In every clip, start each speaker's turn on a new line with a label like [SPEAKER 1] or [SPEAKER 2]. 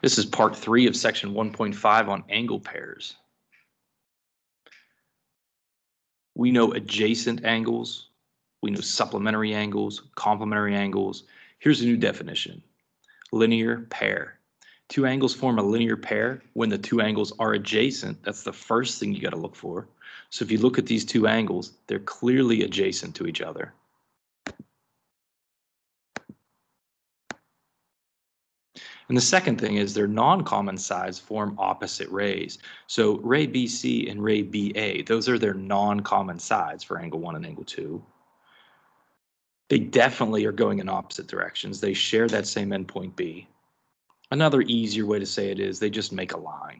[SPEAKER 1] This is part 3 of section 1.5 on angle pairs. We know adjacent angles, we know supplementary angles, complementary angles. Here's a new definition: linear pair. Two angles form a linear pair when the two angles are adjacent. That's the first thing you got to look for. So if you look at these two angles, they're clearly adjacent to each other. And the second thing is their non-common sides form opposite rays. So ray BC and ray BA, those are their non-common sides for angle 1 and angle 2. They definitely are going in opposite directions. They share that same endpoint B. Another easier way to say it is they just make a line.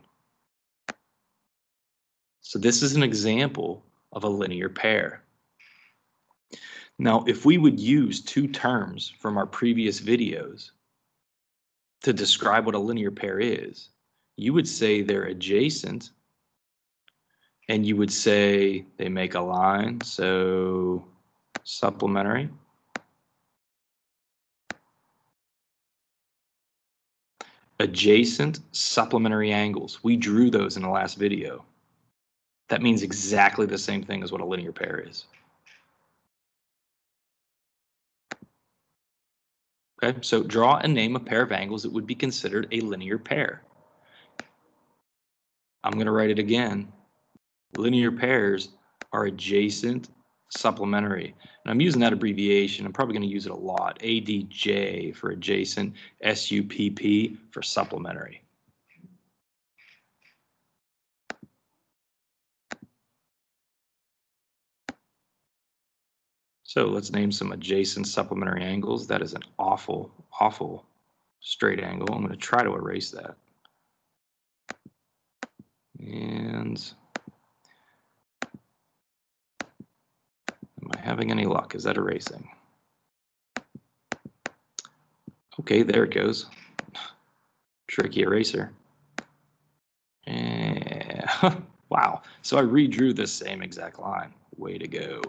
[SPEAKER 1] So this is an example of a linear pair. Now, if we would use two terms from our previous videos to describe what a linear pair is, you would say they're adjacent, and you would say they make a line, so supplementary. Adjacent supplementary angles. We drew those in the last video. That means exactly the same thing as what a linear pair is. Okay, so draw and name a pair of angles that would be considered a linear pair. I'm going to write it again. Linear pairs are adjacent supplementary. And I'm using that abbreviation. I'm probably going to use it a lot. ADJ for adjacent, SUPP for supplementary. So let's name some adjacent supplementary angles. That is an awful straight angle. I'm going to try to erase that. And am I having any luck? Is that erasing? Okay, there it goes. Tricky eraser. And wow. So I redrew this same exact line. Way to go.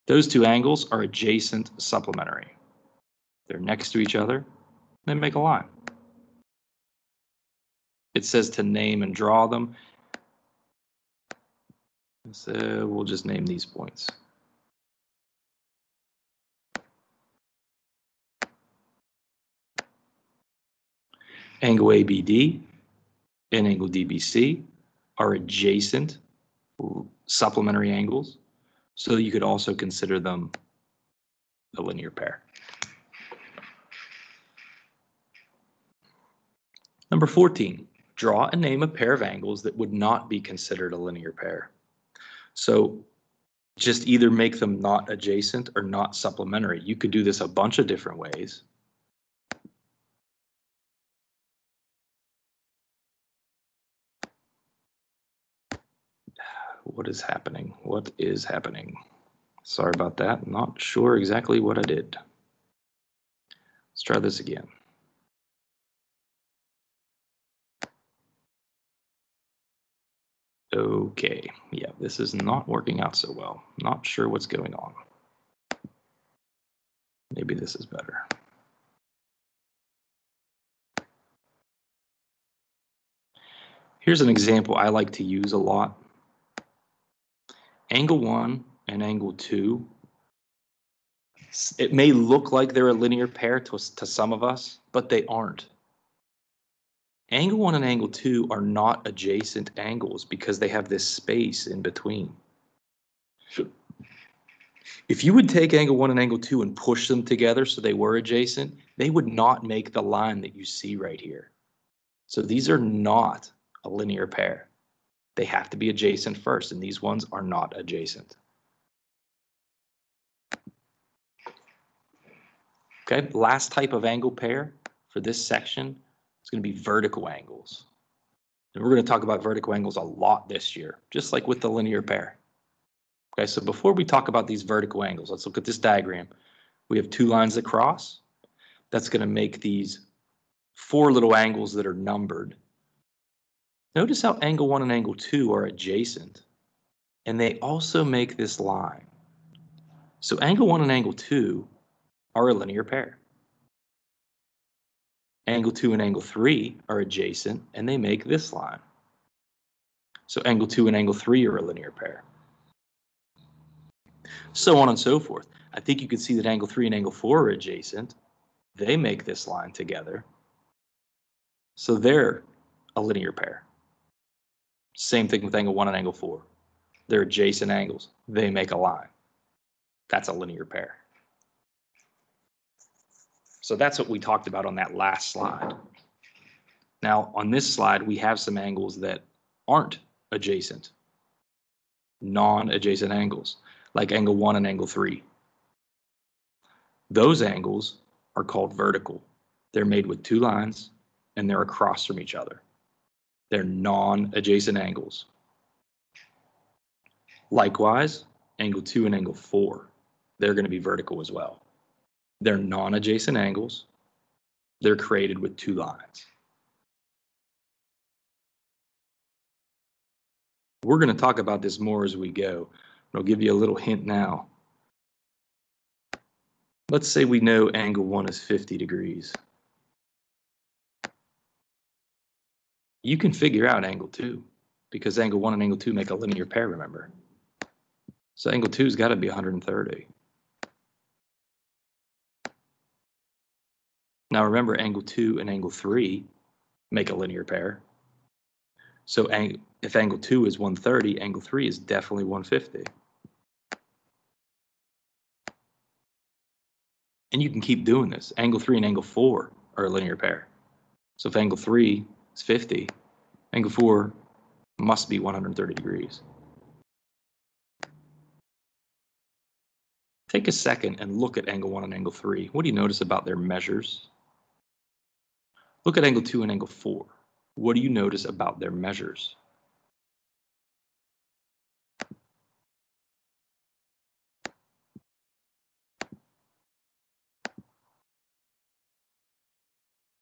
[SPEAKER 1] Those two angles are adjacent supplementary. They're next to each other. They make a line. It says to name and draw them. So we'll just name these points. Angle ABD and angle DBC are adjacent supplementary angles, so you could also consider them a linear pair. Number 14, draw and name a pair of angles that would not be considered a linear pair. So just either make them not adjacent or not supplementary. You could do this a bunch of different ways. What is happening? What is happening? Sorry about that. Not sure exactly what I did. Let's try this again. Okay, yeah, this is not working out so well. Not sure what's going on. Maybe this is better. Here's an example I like to use a lot. Angle 1 and angle 2. It may look like they're a linear pair to some of us, but they aren't. Angle 1 and angle 2 are not adjacent angles because they have this space in between. If you would take angle 1 and angle 2 and push them together so they were adjacent, they would not make the line that you see right here. So these are not a linear pair. They have to be adjacent first, and these ones are not adjacent. Okay, last type of angle pair for this section is going to be vertical angles. And we're going to talk about vertical angles a lot this year, just like with the linear pair. Okay, so before we talk about these vertical angles, let's look at this diagram. We have two lines that cross. That's going to make these four little angles that are numbered. Notice how angle 1 and angle 2 are adjacent, and they also make this line. So angle 1 and angle 2 are a linear pair. Angle 2 and angle 3 are adjacent, and they make this line. So angle 2 and angle 3 are a linear pair. So on and so forth. I think you can see that angle 3 and angle 4 are adjacent. They make this line together. So they're a linear pair. Same thing with angle 1 and angle 4. They're adjacent angles. They make a line. That's a linear pair. So that's what we talked about on that last slide. Now, on this slide, we have some angles that aren't adjacent, non-adjacent angles, like angle 1 and angle 3. Those angles are called vertical. They're made with two lines, and they're across from each other. They're non-adjacent angles. Likewise, angle 2 and angle 4, they're going to be vertical as well. They're non-adjacent angles. They're created with two lines. We're going to talk about this more as we go. I'll give you a little hint now. Let's say we know angle 1 is 50 degrees. You can figure out angle 2 because angle 1 and angle 2 make a linear pair, remember? So angle 2's got to be 130. Now remember, angle 2 and angle 3 make a linear pair. So if angle 2 is 130, angle 3 is definitely 150. And you can keep doing this. Angle 3 and angle 4 are a linear pair. So if angle 3 is 50, angle 4 must be 130 degrees. Take a second and look at angle 1 and angle 3. What do you notice about their measures? Look at angle 2 and angle 4. What do you notice about their measures?